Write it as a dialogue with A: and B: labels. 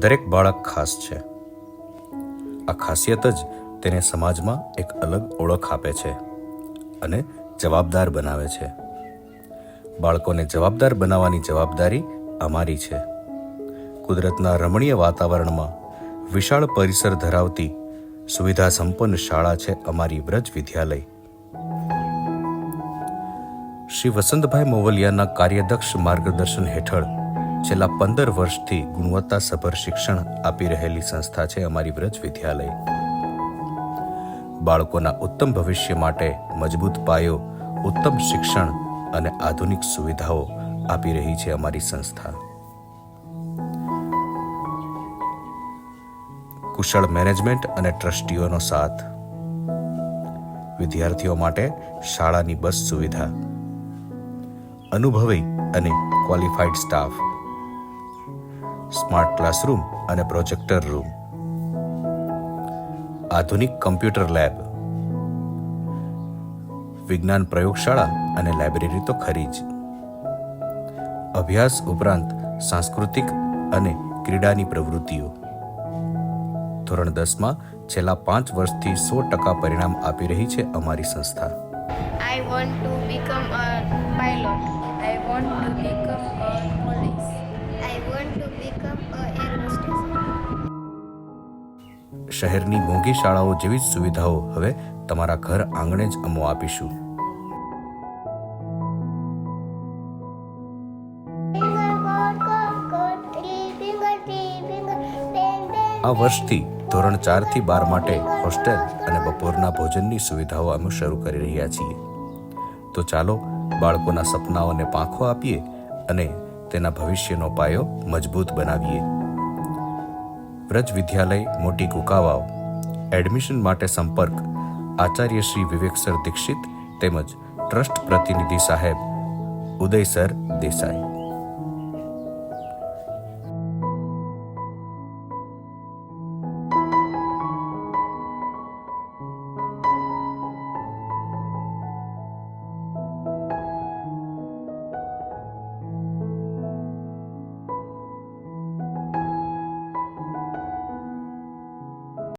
A: દરેક બાળક ખાસ છે. આ ખાસિયત જ તેને સમાજમાં એક અલગ ઓળખ આપે છે અને જવાબદાર બનાવે છે. બાળકોને જવાબદાર બનાવવાની જવાબદારી અમારી છે. કુદરતના રમણીય વાતાવરણમાં વિશાળ પરિસર ધરાવતી સુવિધા સંપન્ન શાળા છે અમારી વ્રજ વિદ્યાલય. શ્રી વસંતભાઈ મોવલિયાના કાર્યદક્ષ માર્ગદર્શન હેઠળ છેલ્લા 15 વર્ષથી ગુણવત્તાસભર શિક્ષણ આપી રહેલી સંસ્થા છે અમારી વ્રજ વિદ્યાલય. બાળકોના ઉત્તમ ભવિષ્ય માટે મજબૂત પાયો, ઉત્તમ શિક્ષણ અને આધુનિક સુવિધાઓ આપી રહી છે અમારી સંસ્થા. કુશળ મેનેજમેન્ટ અને ટ્રસ્ટીઓનો સાથ, વિદ્યાર્થીઓ માટે શાળાની બસ સુવિધા, અનુભવી અને ક્વોલિફાઈડ સ્ટાફ, સ્માર્ટ ક્લાસરૂમ અને પ્રોજેક્ટર રૂમ, આધુનિક કમ્પ્યુટર લેબ, વિજ્ઞાન પ્રયોગશાળા અને લાઇબ્રેરી તો ખરી જ. અભ્યાસ ઉપરાંત સાંસ્કૃતિક અને ક્રીડાની પ્રવૃત્તિઓ. ધોરણ 10માં છેલ્લા 5 વર્ષથી 100% પરિણામ આપી રહી છે અમારી સંસ્થા.
B: I want to become a pilot. I want to become a police. I want to become a air hostess.
A: શહેરની મોંઘી શાળાઓ જેવી જ સુવિધાઓ હવે તમારા ઘર આંગણે જ અમો આપીશું. આ વર્ષથી ધોરણ 4 થી 12 માટે હોસ્ટેલ અને બપોરના ભોજનની સુવિધાઓ અમે શરૂ કરી રહ્યા છીએ. તો ચાલો બાળકોના સપનાઓને પાંખો આપીએ અને તેના ભવિષ્યનો પાયો મજબૂત બનાવીએ. વ્રજ વિદ્યાલય, મોટી કુકાવાવ. એડમિશન માટે સંપર્ક આચાર્ય શ્રી વિવેક સર દીક્ષિત તેમજ ટ્રસ્ટ પ્રતિનિધિ સાહેબ ઉદય સર દેસાઈ.